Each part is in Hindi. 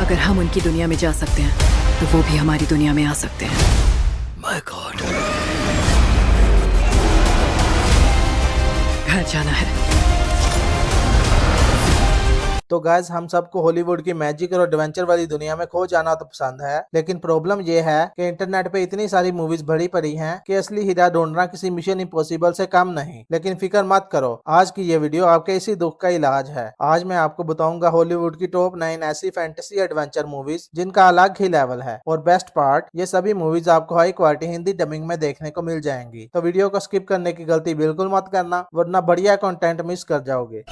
अगर हम उनकी दुनिया में जा सकते हैं तो वो भी हमारी दुनिया में आ सकते हैं। My God. घर जाना है। तो गाइस, हम सबको हॉलीवुड की मैजिक और एडवेंचर वाली दुनिया में खो जाना तो पसंद है, लेकिन प्रॉब्लम ये है कि इंटरनेट पे इतनी सारी मूवीज भरी पड़ी हैं कि असली हीरा ढूंढना किसी मिशन इम्पॉसिबल से कम नहीं। लेकिन फिक्र मत करो, आज की ये वीडियो आपके इसी दुख का इलाज है। आज मैं आपको बताऊंगा हॉलीवुड की टॉप 9 ऐसी फैंटेसी एडवेंचर मूवीज जिनका अलग ही लेवल है। और बेस्ट पार्ट, ये सभी मूवीज आपको हाई क्वालिटी हिंदी डबिंग में देखने को मिल जाएंगी। तो वीडियो को स्किप करने की गलती बिल्कुल मत करना, वरना बढ़िया कंटेंट मिस कर जाओगे।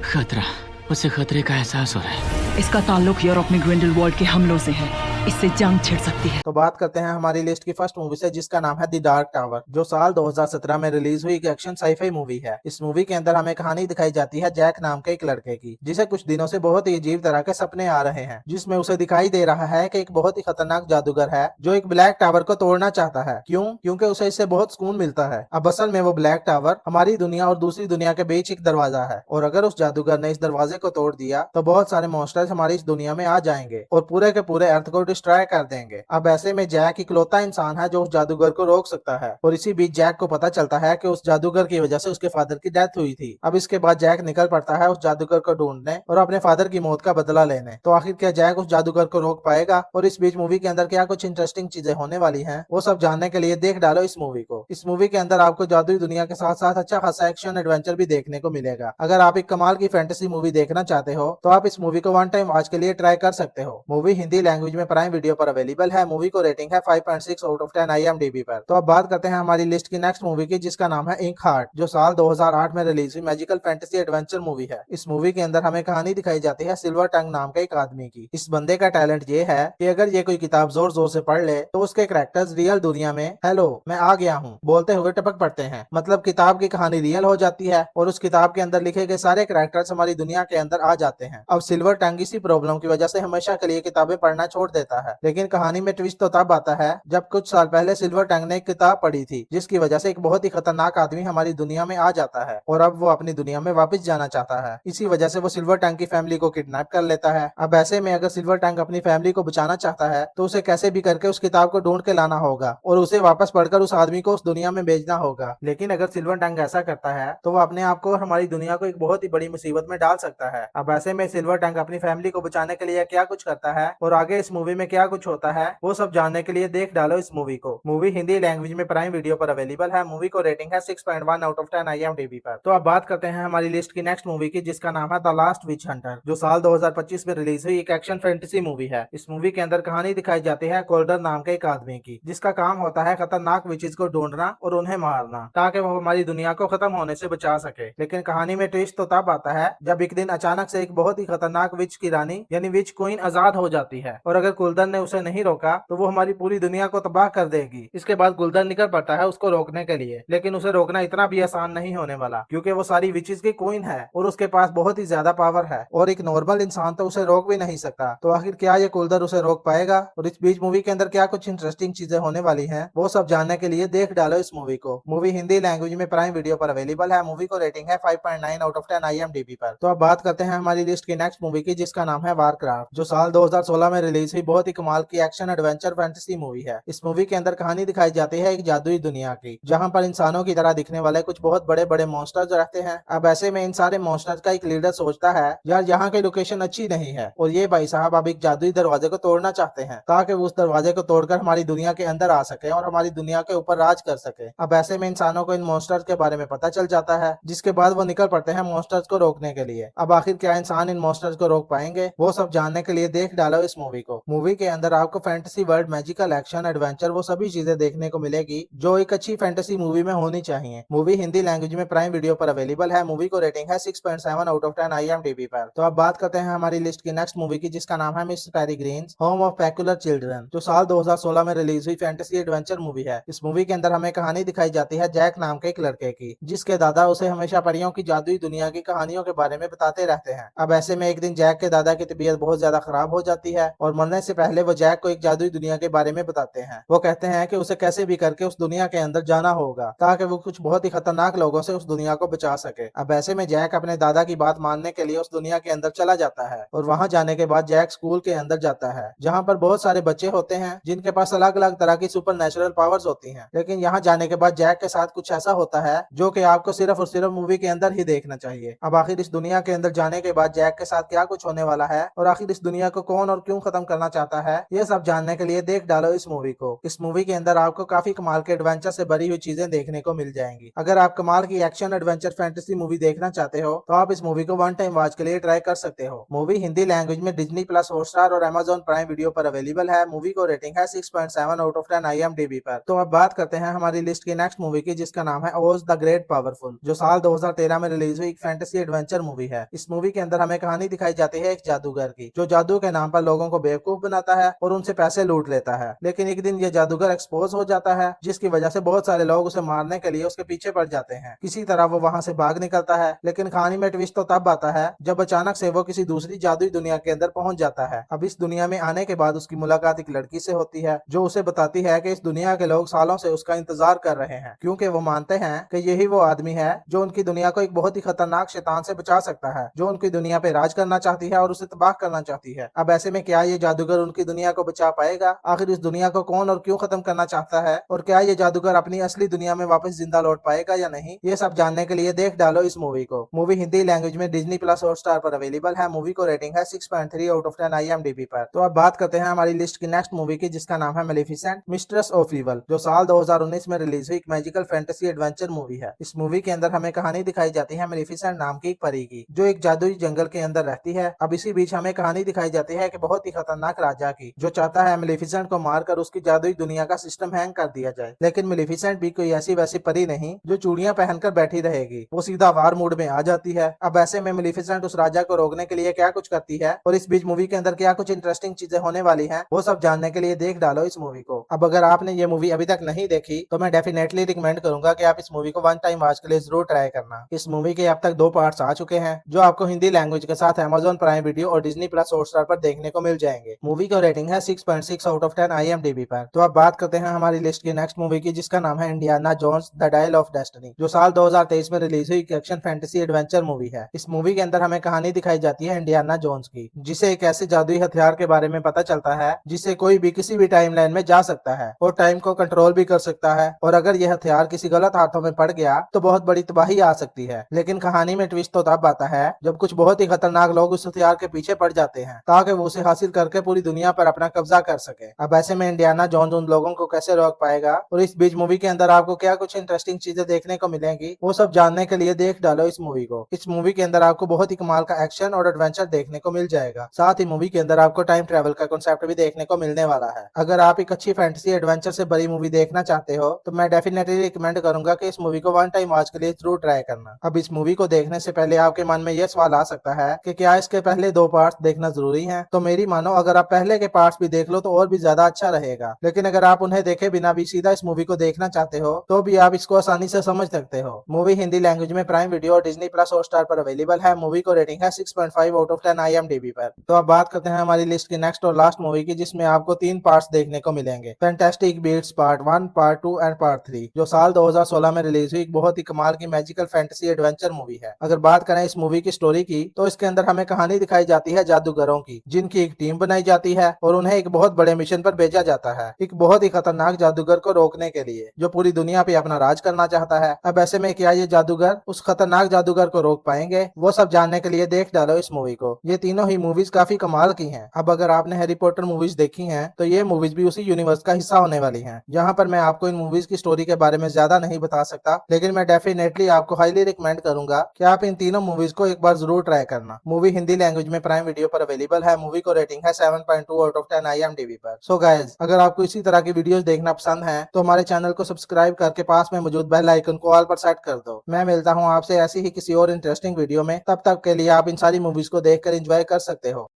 खतरा, उसे खतरे का एहसास हो रहा है। इसका ताल्लुक यूरोप में ग्रिंडलवाल्ड के हमलों से है। इससे जंग छिड़ सकती है। तो बात करते हैं हमारी लिस्ट की फर्स्ट मूवी से, जिसका नाम है द डार्क टावर, जो साल 2017 में रिलीज हुई एक एक्शन साईफाई मूवी है। इस मूवी के अंदर हमें कहानी दिखाई जाती है जैक नाम के एक लड़के की, जिसे कुछ दिनों से बहुत ही अजीब तरह के सपने आ रहे हैं, जिसमें उसे दिखाई दे रहा है कि एक बहुत ही खतरनाक जादूगर है जो एक ब्लैक टावर को तोड़ना चाहता है। क्यों? क्योंकि उसे इससे बहुत सुकून मिलता है। अब असल में वो ब्लैक टावर हमारी दुनिया और दूसरी दुनिया के बीच एक दरवाजा है, और अगर उस जादूगर ने इस दरवाजे को तोड़ दिया तो बहुत सारे मॉन्स्टर्स हमारी इस दुनिया में आ जाएंगे और पूरे के पूरे अर्थ को डिस्ट्रॉय कर देंगे। अब ऐसे में जैक इकलौता इंसान है जो उस जादूगर को रोक सकता है, और इसी बीच जैक को पता चलता है कि उस जादूगर की वजह से उसके फादर की डेथ हुई थी। अब इसके बाद जैक निकल पड़ता है उस जादूगर को ढूंढने और अपने फादर की मौत का बदला लेने। तो आखिर क्या जैक उस जादूगर को रोक पाएगा, और इस बीच मूवी के अंदर क्या कुछ इंटरेस्टिंग चीजें होने वाली हैं, वो सब जानने के लिए देख डालो इस मूवी को। इस मूवी के अंदर आपको जादुई दुनिया के साथ साथ अच्छा खासा एक्शन एडवेंचर भी देखने को मिलेगा। अगर आप एक कमाल की फैंटेसी मूवी देखना चाहते हो तो आप इस मूवी को वन टाइम वॉच के लिए ट्राई कर सकते हो। मूवी हिंदी लैंग्वेज में प्राइम वीडियो पर अवेलेबल है। मूवी को रेटिंग है 5.6 आउट ऑफ 10 IMDb पर। तो अब बात करते हैं हमारी लिस्ट की नेक्स्ट मूवी की, जिसका नाम है इंक हार्ट, जो साल 2008 में रिलीज हुई मैजिकल फैंटेसी एडवेंचर मूवी है। इस मूवी के अंदर हमें कहानी दिखाई जाती है सिल्वर टंग नाम के एक आदमी की। इस बंदे का टैलेंट ये है कि अगर ये कोई किताब जोर जोर से पढ़ ले तो उसके कैरेक्टर्स रियल दुनिया में हेलो मैं आ गया हूँ बोलते हुए टपक पड़ते हैं। मतलब किताब की कहानी रियल हो जाती है और उस किताब के अंदर लिखे गए सारे कैरेक्टर्स हमारी दुनिया के अंदर आ जाते हैं। अब सिल्वर टंग इसी प्रॉब्लम की वजह से हमेशा के लिए किताबें पढ़ना छोड़ देता है, लेकिन कहानी में ट्विस्ट तो तब आता है जब कुछ साल पहले सिल्वर टंग ने एक किताब पढ़ी थी, जिसकी वजह से एक बहुत ही खतरनाक आदमी हमारी दुनिया में आ जाता है और अब वो अपनी दुनिया में वापस जाना चाहता है। इसी वजह से वो सिल्वर टंग की फैमिली को किडनैप कर लेता है। अब ऐसे में अगर सिल्वर टंग अपनी फैमिली को बचाना चाहता है तो उसे कैसे भी करके उस किताब को ढूंढ के लाना होगा और उसे वापस पढ़कर उस आदमी को उस दुनिया में भेजना होगा। लेकिन अगर सिल्वर टंग ऐसा करता है तो वो अपने आप को और हमारी दुनिया को एक बहुत ही बड़ी मुसीबत में डाल सकता है। अब ऐसे में सिल्वर टंग अपनी फैमिली को बचाने के लिए क्या कुछ करता है और आगे इस मूवी में क्या कुछ होता है, वो सब जानने के लिए देख डालो इस मूवी को। मूवी हिंदी लैंग्वेज में प्राइम वीडियो पर अवेलेबल है। मूवी को रेटिंग है 6.1 आउट ऑफ 10 IMDb पर। तो अब बात करते हैं हमारी लिस्ट की नेक्स्ट मूवी की, जिसका नाम है द लास्ट विच हंटर, जो साल 2025 में रिलीज हुई एक एक्शन फैंटेसी मूवी है। इस मूवी के अंदर कहानी दिखाई जाती है कोल्डर नाम के एक आदमी की, जिसका काम होता है खतरनाक विचेस को ढूंढना और उन्हें मारना ताकि वो हमारी दुनिया को खत्म होने से बचा सके। लेकिन कहानी में ट्विस्ट तो तब आता है जब एक दिन अचानक से एक बहुत ही खतरनाक विच की रानी यानी विच क्वीन आजाद हो जाती है, और अगर कुल्दर ने उसे नहीं रोका तो वो हमारी पूरी दुनिया को तबाह कर देगी। इसके बाद गुलदर निकल पड़ता है उसको रोकने के लिए, लेकिन उसे रोकना इतना भी आसान नहीं होने वाला, क्योंकि वो सारी विचेस की क्वीन है और उसके पास बहुत ही ज्यादा पावर है और एक नॉर्मल इंसान तो उसे रोक भी नहीं सकता। तो आखिर क्या ये कुलदर उसे रोक पाएगा, और इस बीच मूवी के अंदर क्या कुछ इंटरेस्टिंग चीजें होने वाली हैं, वो सब जानने के लिए देख डालो इस मूवी को। मूवी हिंदी लैंग्वेज में प्राइम वीडियो पर अवेलेबल है। मूवी को रेटिंग है 5.9 आउट ऑफ 10 IMDb पर। तो अब बात करते हैं हमारी लिस्ट की नेक्स्ट मूवी की, जिसका नाम है वारक्राफ्ट, जो साल 2016 में रिलीज हुई बहुत ही कमाल की एक्शन एडवेंचर फैंटेसी मूवी है। इस मूवी के अंदर कहानी दिखाई जाती है एक जादुई दुनिया की, जहां पर इंसानों की तरह दिखने वाले कुछ बहुत बड़े बड़े मॉन्स्टर्स रहते हैं। अब ऐसे में इन सारे मॉन्स्टर्स का एक लीडर सोचता है यार यहाँ की लोकेशन अच्छी नहीं है और ये भाई साहब अब एक जादुई दरवाजे को तोड़ना चाहते हैं ताकि वो उस दरवाजे को तोड़कर हमारी दुनिया के अंदर आ सके और हमारी दुनिया के ऊपर राज कर सके। अब ऐसे में इंसानों को इन मॉन्स्टर्स के बारे में पता चल जाता है, जिसके बाद वो निकल पड़ते हैं मॉन्स्टर्स को रोकने के लिए। अब आखिर क्या इंसान इन मॉन्स्टर्स को रोक पाएंगे, वो सब जानने के लिए देख डालो इस मूवी को। मूवी के अंदर आपको fantasy world, magical, action, adventure वो सभी चीजें देखने को मिलेगी जो एक अच्छी फैंटेसी मूवी में होनी चाहिए। मूवी हिंदी लैंग्वेज में प्राइम वीडियो पर अवेलेबल है। मूवी को रेटिंग है 6.7 आउट ऑफ 10 IMDb पर। तो अब बात करते हैं हमारी लिस्ट की नेक्स्ट मूवी की, जिसका नाम है miss पेरिग्रीन्स home of peculiar children, जो साल 2016 में रिलीज हुई फैंटेसी एडवेंचर मूवी है। इस मूवी के अंदर हमें कहानी दिखाई जाती है जैक नाम के एक लड़के की, जिसके दादा उसे हमेशा परियों की जादुई दुनिया की कहानियों के बारे में बताते रहते हैं। अब ऐसे में एक दिन जैक के दादा की तबीयत बहुत ज्यादा खराब हो जाती है और मरने से से पहले वो जैक को एक जादुई दुनिया के बारे में बताते हैं। वो कहते हैं कि उसे कैसे भी करके उस दुनिया के अंदर जाना होगा ताकि वो कुछ बहुत ही खतरनाक लोगों से उस दुनिया को बचा सके। अब ऐसे में जैक अपने दादा की बात मानने के लिए उस दुनिया के अंदर चला जाता है और वहां जाने के बाद जैक स्कूल के अंदर जाता है जहां पर बहुत सारे बच्चे होते हैं जिनके पास अलग अलग तरह की सुपर नेचुरल पावर्स होती हैं। लेकिन यहाँ जाने के बाद जैक के साथ कुछ ऐसा होता है जो कि आपको सिर्फ और सिर्फ मूवी के अंदर ही देखना चाहिए। अब आखिर इस दुनिया के अंदर जाने के बाद जैक के साथ क्या कुछ होने वाला है और आखिर इस दुनिया को कौन और क्यों खत्म करना चाहता है, ये सब जानने के लिए देख डालो इस मूवी को। इस मूवी के अंदर आपको काफी कमाल के एडवेंचर से भरी हुई चीजें देखने को मिल जाएंगी। अगर आप कमाल की एक्शन एडवेंचर फैंटेसी मूवी देखना चाहते हो तो आप इस मूवी को वन टाइम वॉच के लिए ट्राई कर सकते हो। मूवी हिंदी लैंग्वेज में डिज्नी प्लस हॉटस्टार और अमेजॉन प्राइम वीडियो पर अवेलेबल है। मूवी को रेटिंग है 6.7 आउट ऑफ 10 IMDb पर। तो अब बात करते हैं हमारी लिस्ट की नेक्स्ट मूवी की, जिसका नाम है ओज द ग्रेट पावरफुल, जो साल 2013 में रिलीज हुई एक फैंटेसी एडवेंचर मूवी है। इस मूवी के अंदर हमें कहानी दिखाई जाती है एक जादूगर की, जो जादू के नाम पर लोगों को बेवकूफ बनाता है और उनसे पैसे लूट लेता है। लेकिन एक दिन ये जादूगर एक्सपोज हो जाता है, जिसकी वजह से बहुत सारे लोग उसे मारने के लिए उसके पीछे पड़ जाते हैं। किसी तरह वो वहां से भाग निकलता है, लेकिन कहानी में ट्विस्ट तो तब आता है जब अचानक से वो किसी दूसरी जादुई दुनिया के अंदर पहुंच जाता है। अब इस दुनिया में आने के बाद उसकी मुलाकात एक लड़की से होती है, जो उसे बताती है कि इस दुनिया के लोग सालों से उसका इंतजार कर रहे हैं, क्योंकि वो मानते हैं कि यही वो आदमी है जो उनकी दुनिया को एक बहुत ही खतरनाक शैतान से बचा सकता है, जो उनकी दुनिया पे राज करना चाहती है और उसे तबाह करना चाहती है। अब ऐसे में क्या ये जादूगर उनकी दुनिया को बचा पाएगा? आखिर इस दुनिया को कौन और क्यों खत्म करना चाहता है, और क्या ये जादूगर अपनी असली दुनिया में वापस जिंदा लौट पाएगा या नहीं, ये सब जानने के लिए देख डालो इस मूवी को। मूवी हिंदी लैंग्वेज में डिज्नी प्लस हॉटस्टार पर अवेलेबल है। मूवी को रेटिंग है 6.3 आउट ऑफ 10 IMDb पर। तो अब बात करते हैं हमारी लिस्ट की नेक्स्ट मूवी की, जिसका नाम है मेलिफिसेंट मिस्ट्रेस ऑफ इविल, जो साल 2019 में रिलीज हुई एक मैजिकल फैंटेसी एडवेंचर मूवी है। इस मूवी के अंदर हमें कहानी दिखाई जाती है मेलिफिसेंट नाम की एक परी की, जो एक जादुई जंगल के अंदर रहती है। अब इसी बीच हमें कहानी दिखाई जाती है कि बहुत ही खतरनाक राजा की, जो चाहता है मेलिफिसेंट को मारकर उसकी जादुई दुनिया का सिस्टम हैंग कर दिया जाए। लेकिन मेलिफिसेंट भी कोई ऐसी वैसी परी नहीं जो चूड़ियां पहनकर बैठी रहेगी, वो सीधा वार मूड में आ जाती है। अब ऐसे में मेलिफिसेंट उस राजा को रोकने के लिए क्या कुछ करती है और इस बीच मूवी के अंदर क्या कुछ इंटरेस्टिंग चीजें होने वाली हैं, वो सब जानने के लिए देख डालो इस मूवी को। अब अगर आपने ये मूवी अभी तक नहीं देखी तो मैं डेफिनेटली रिकमेंड करूंगा कि आप इस मूवी को वन टाइम वॉच के लिए जरूर ट्राई करना। इस मूवी के अब तक 2 पार्ट्स आ चुके हैं, जो आपको हिंदी लैंग्वेज के साथ अमेजॉन प्राइम वीडियो और डिज्नी प्लस हॉटस्टार पर देखने को मिल जाएंगे। मूवी का रेटिंग है 6.6 आउट ऑफ 10 IMDb पर। तो अब बात करते हैं हमारी लिस्ट की नेक्स्ट मूवी की, जिसका नाम है Indiana Jones the Dial of Destiny, जो साल 2023 में रिलीज हुई एक एक्शन फैंटेसी एडवेंचर मूवी है। इस मूवी के अंदर हमें कहानी दिखाई जाती है इंडियाना जोन्स की, जिसे एक ऐसे जादुई हथियार के बारे में पता चलता है जिससे कोई भी किसी भी टाइमलाइन में जा सकता है और टाइम को कंट्रोल भी कर सकता है। और अगर यह हथियार किसी गलत हाथों में पड़ गया तो बहुत बड़ी तबाही आ सकती है। लेकिन कहानी में ट्विस्ट तो तब आता है जब कुछ बहुत ही खतरनाक लोग उस हथियार के पीछे पड़ जाते हैं ताकि वो उसे हासिल करके पूरी दुनिया पर अपना कब्जा कर सके। अब ऐसे में इंडियाना जोन्स उन लोगों को कैसे रोक पाएगा और इस बीच मूवी के अंदर आपको क्या कुछ इंटरेस्टिंग चीजें देखने को मिलेंगी, वो सब जानने के लिए देख डालो इस मूवी को। इस मूवी के अंदर आपको बहुत ही कमाल का एक्शन और एडवेंचर देखने को मिल जाएगा। साथ ही मूवी के अंदर आपको टाइम ट्रेवल का कॉन्सेप्ट भी देखने को मिलने वाला है। अगर आप एक अच्छी फैंटेसी एडवेंचर से बड़ी मूवी देखना चाहते हो तो मैं डेफिनेटली रिकमेंड करूंगा कि इस मूवी को वन टाइम वॉच के लिए जरूर ट्राई करना। अब इस मूवी को देखने से पहले आपके मन में यह सवाल आ सकता है कि क्या इसके पहले 2 पार्ट्स देखना जरूरी है? तो मेरी मानो अगर आप पहले के पार्ट्स भी देख लो तो और भी ज्यादा अच्छा रहेगा। लेकिन अगर आप उन्हें देखे बिना भी सीधा इस मूवी को देखना चाहते हो तो भी आप इसको आसानी से समझ सकते हो। मूवी हिंदी लैंग्वेज में प्राइम वीडियो और डिज्नी प्लस हॉटस्टार पर अवेलेबल है। मूवी को रेटिंग है 6.5 आउट ऑफ 10 IMDb पर। तो अब बात करते हैं हमारी लिस्ट की नेक्स्ट और लास्ट मूवी की, जिसमें आपको 3 पार्ट्स देखने को मिलेंगे। Fantastic Beasts part 1, part 2 and part 3, जो साल 2016 में रिलीज हुई एक बहुत ही कमाल की मैजिकल फैंटेसी एडवेंचर मूवी है। अगर बात करें इस मूवी की स्टोरी की तो इसके अंदर हमें कहानी दिखाई जाती है जादूगरों की, जिनकी एक टीम बनाई जाती है और उन्हें एक बहुत बड़े मिशन पर भेजा जाता है, एक बहुत ही खतरनाक जादूगर को रोकने के लिए, जो पूरी दुनिया पे अपना राज करना चाहता है। अब ऐसे में क्या ये जादूगर उस खतरनाक जादूगर को रोक पाएंगे, वो सब जानने के लिए देख डालो इस मूवी को। ये तीनों ही मूवीज काफी कमाल की हैं। अब अगर आपने हैरी पॉटर मूवीज देखी हैं तो ये मूवीज भी उसी यूनिवर्स का हिस्सा होने वाली हैं। यहाँ पर मैं आपको इन मूवीज की स्टोरी के बारे में ज्यादा नहीं बता सकता, लेकिन मैं डेफिनेटली आपको हाईली रिकमेंड करूंगा कि आप इन तीनों मूवीज को एक बार जरूर ट्राई करना। मूवी हिंदी लैंग्वेज में प्राइम वीडियो पर अवेलेबल है। मूवी को रेटिंग है 7.2 आउट ऑफ 10 IMDb पर। सो गाइज, अगर आपको इसी तरह की वीडियोस देखना पसंद है तो हमारे चैनल को सब्सक्राइब करके पास में मौजूद बेल आइकन को ऑल पर सेट कर दो। मैं मिलता हूँ आपसे ऐसी ही किसी और इंटरेस्टिंग वीडियो में। तब तक के लिए आप इन सारी मूवीज को देखकर एंजॉय कर सकते हो।